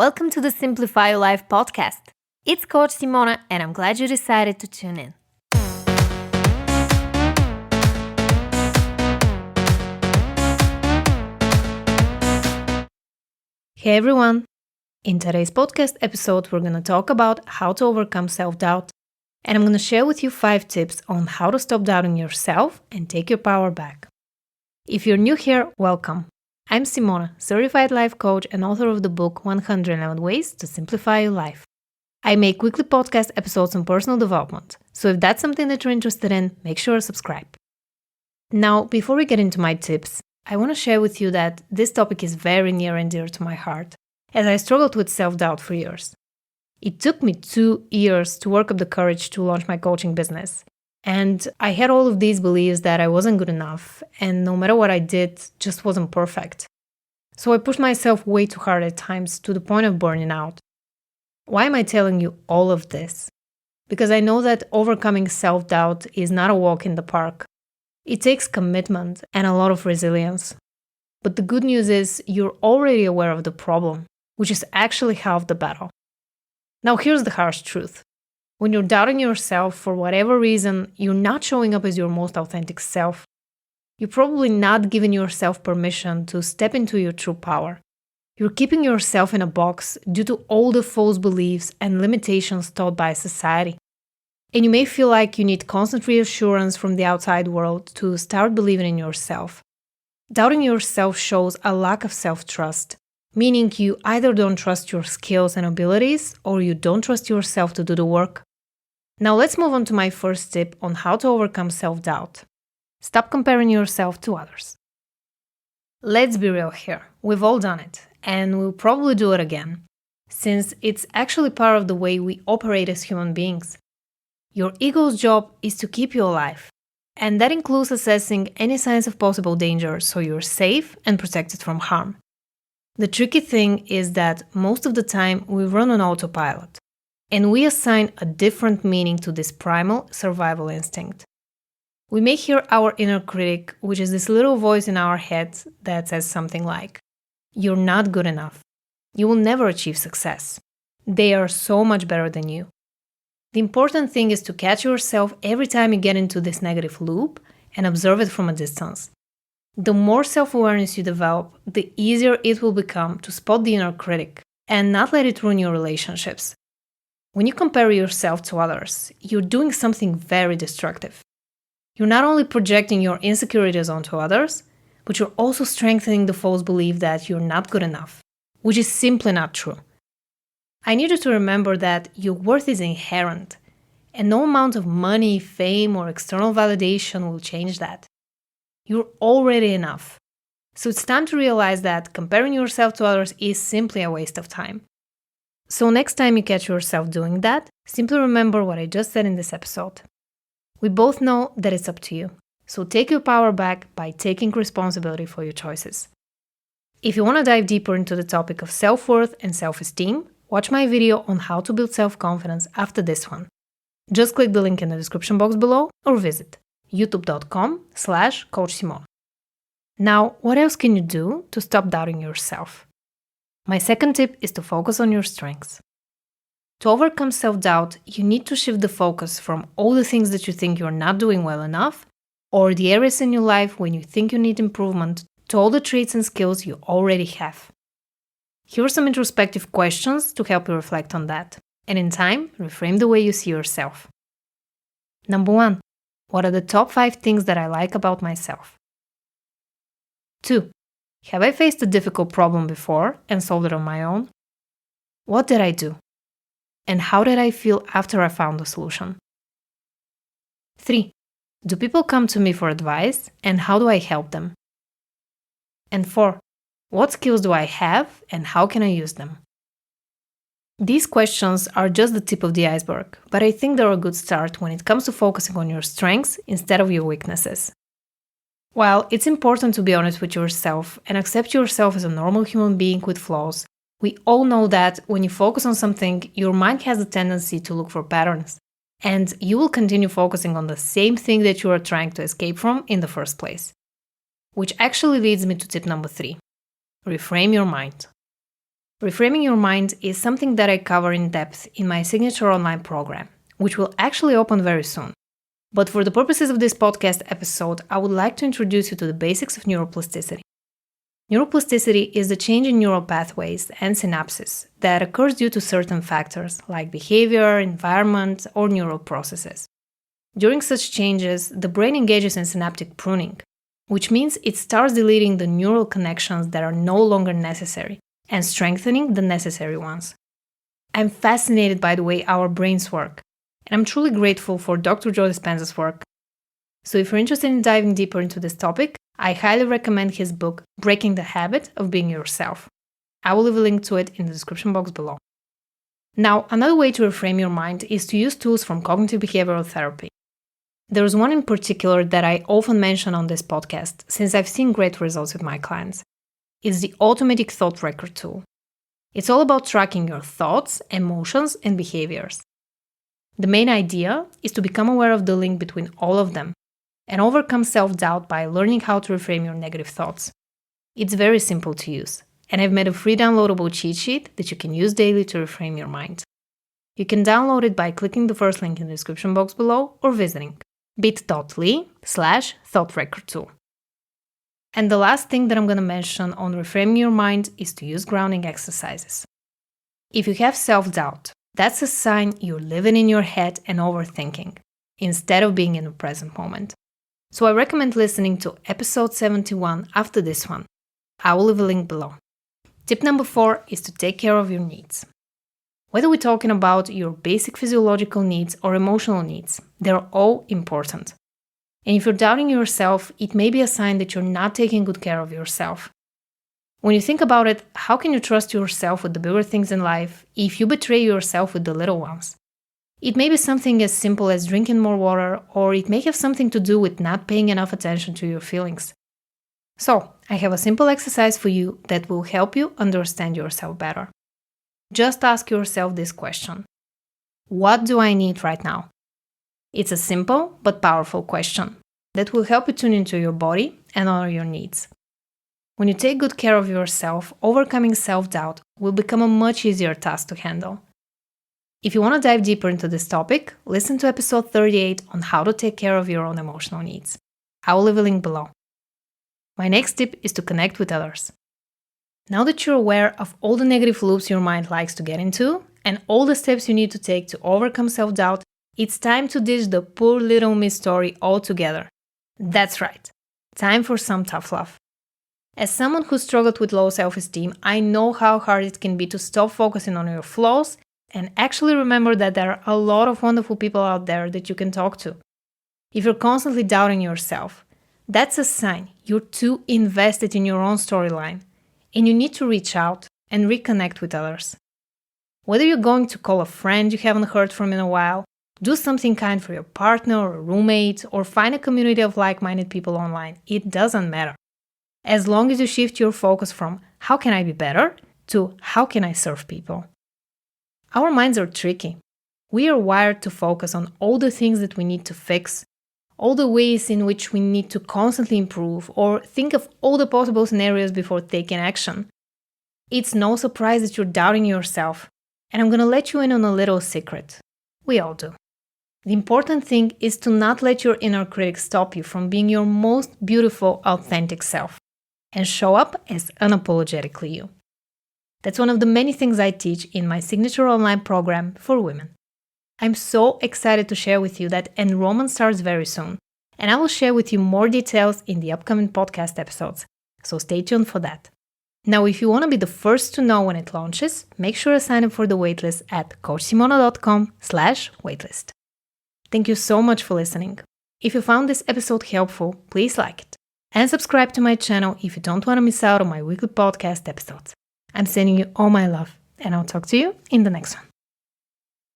Welcome to the Simplify Your Life podcast. It's Coach Simona, and I'm glad you decided to tune in. Hey everyone! In today's podcast episode, we're going to talk about how to overcome self-doubt, and I'm going to share with you 5 tips on how to stop doubting yourself and take your power back. If you're new here, welcome. I'm Simona, certified life coach and author of the book 111 Ways to Simplify Your Life. I make weekly podcast episodes on personal development, so if that's something that you're interested in, make sure to subscribe. Now, before we get into my tips, I want to share with you that this topic is very near and dear to my heart, as I struggled with self-doubt for years. It took me 2 years to work up the courage to launch my coaching business. And I had all of these beliefs that I wasn't good enough, and no matter what I did, just wasn't perfect. So I pushed myself way too hard at times to the point of burning out. Why am I telling you all of this? Because I know that overcoming self-doubt is not a walk in the park. It takes commitment and a lot of resilience. But the good news is you're already aware of the problem, which is actually half the battle. Now here's the harsh truth. When you're doubting yourself for whatever reason, you're not showing up as your most authentic self. You're probably not giving yourself permission to step into your true power. You're keeping yourself in a box due to all the false beliefs and limitations taught by society. And you may feel like you need constant reassurance from the outside world to start believing in yourself. Doubting yourself shows a lack of self-trust, meaning you either don't trust your skills and abilities or you don't trust yourself to do the work. Now let's move on to my first tip on how to overcome self-doubt. Stop comparing yourself to others. Let's be real here. We've all done it, and we'll probably do it again, since it's actually part of the way we operate as human beings. Your ego's job is to keep you alive, and that includes assessing any signs of possible danger so you're safe and protected from harm. The tricky thing is that most of the time we run on autopilot, and we assign a different meaning to this primal survival instinct. We may hear our inner critic, which is this little voice in our heads that says something like, "You're not good enough. You will never achieve success. They are so much better than you." The important thing is to catch yourself every time you get into this negative loop and observe it from a distance. The more self-awareness you develop, the easier it will become to spot the inner critic and not let it ruin your relationships. When you compare yourself to others, you're doing something very destructive. You're not only projecting your insecurities onto others, but you're also strengthening the false belief that you're not good enough, which is simply not true. I need you to remember that your worth is inherent, and no amount of money, fame, or external validation will change that. You're already enough. So it's time to realize that comparing yourself to others is simply a waste of time. So next time you catch yourself doing that, simply remember what I just said in this episode. We both know that it's up to you. So take your power back by taking responsibility for your choices. If you want to dive deeper into the topic of self-worth and self-esteem, watch my video on how to build self-confidence after this one. Just click the link in the description box below or visit youtube.com/coachsimona. Now, what else can you do to stop doubting yourself? My second tip is to focus on your strengths. To overcome self-doubt, you need to shift the focus from all the things that you think you're not doing well enough, or the areas in your life when you think you need improvement, to all the traits and skills you already have. Here are some introspective questions to help you reflect on that, and in time, reframe the way you see yourself. Number 1. What are the top 5 things that I like about myself? 2. Have I faced a difficult problem before and solved it on my own? What did I do? And how did I feel after I found the solution? 3. Do people come to me for advice, and how do I help them? And 4. What skills do I have, and how can I use them? These questions are just the tip of the iceberg, but I think they're a good start when it comes to focusing on your strengths instead of your weaknesses. While it's important to be honest with yourself and accept yourself as a normal human being with flaws, we all know that when you focus on something, your mind has a tendency to look for patterns, and you will continue focusing on the same thing that you are trying to escape from in the first place. Which actually leads me to tip number 3. Reframe your mind. Reframing your mind is something that I cover in depth in my signature online program, which will actually open very soon. But for the purposes of this podcast episode, I would like to introduce you to the basics of neuroplasticity. Neuroplasticity is the change in neural pathways and synapses that occurs due to certain factors like behavior, environment, or neural processes. During such changes, the brain engages in synaptic pruning, which means it starts deleting the neural connections that are no longer necessary and strengthening the necessary ones. I'm fascinated by the way our brains work, and I'm truly grateful for Dr. Joe Dispenza's work. So if you're interested in diving deeper into this topic, I highly recommend his book, Breaking the Habit of Being Yourself. I will leave a link to it in the description box below. Now, another way to reframe your mind is to use tools from cognitive behavioral therapy. There's one in particular that I often mention on this podcast since I've seen great results with my clients. It's the Automatic Thought Record tool. It's all about tracking your thoughts, emotions, and behaviors. The main idea is to become aware of the link between all of them and overcome self-doubt by learning how to reframe your negative thoughts. It's very simple to use, and I've made a free downloadable cheat sheet that you can use daily to reframe your mind. You can download it by clicking the first link in the description box below or visiting bit.ly/thoughtrecordtool. And the last thing that I'm going to mention on reframing your mind is to use grounding exercises. If you have self-doubt, that's a sign you're living in your head and overthinking, instead of being in the present moment. So I recommend listening to episode 71 after this one. I will leave a link below. Tip number 4 is to take care of your needs. Whether we're talking about your basic physiological needs or emotional needs, they're all important. And if you're doubting yourself, it may be a sign that you're not taking good care of yourself. When you think about it, how can you trust yourself with the bigger things in life if you betray yourself with the little ones? It may be something as simple as drinking more water, or it may have something to do with not paying enough attention to your feelings. So, I have a simple exercise for you that will help you understand yourself better. Just ask yourself this question: what do I need right now? It's a simple but powerful question that will help you tune into your body and honor your needs. When you take good care of yourself, overcoming self-doubt will become a much easier task to handle. If you want to dive deeper into this topic, listen to episode 38 on how to take care of your own emotional needs. I will leave a link below. My next tip is to connect with others. Now that you're aware of all the negative loops your mind likes to get into and all the steps you need to take to overcome self-doubt, it's time to ditch the poor little me story altogether. That's right. Time for some tough love. As someone who struggled with low self-esteem, I know how hard it can be to stop focusing on your flaws and actually remember that there are a lot of wonderful people out there that you can talk to. If you're constantly doubting yourself, that's a sign you're too invested in your own storyline, and you need to reach out and reconnect with others. Whether you're going to call a friend you haven't heard from in a while, do something kind for your partner or a roommate, or find a community of like-minded people online, it doesn't matter. As long as you shift your focus from how can I be better to how can I serve people. Our minds are tricky. We are wired to focus on all the things that we need to fix, all the ways in which we need to constantly improve, or think of all the possible scenarios before taking action. It's no surprise that you're doubting yourself, and I'm going to let you in on a little secret. We all do. The important thing is to not let your inner critic stop you from being your most beautiful, authentic self and show up as unapologetically you. That's one of the many things I teach in my signature online program for women. I'm so excited to share with you that enrollment starts very soon, and I will share with you more details in the upcoming podcast episodes, so stay tuned for that. Now, if you want to be the first to know when it launches, make sure to sign up for the waitlist at coachsimona.com/waitlist. Thank you so much for listening. If you found this episode helpful, please like it. And subscribe to my channel if you don't want to miss out on my weekly podcast episodes. I'm sending you all my love, and I'll talk to you in the next one.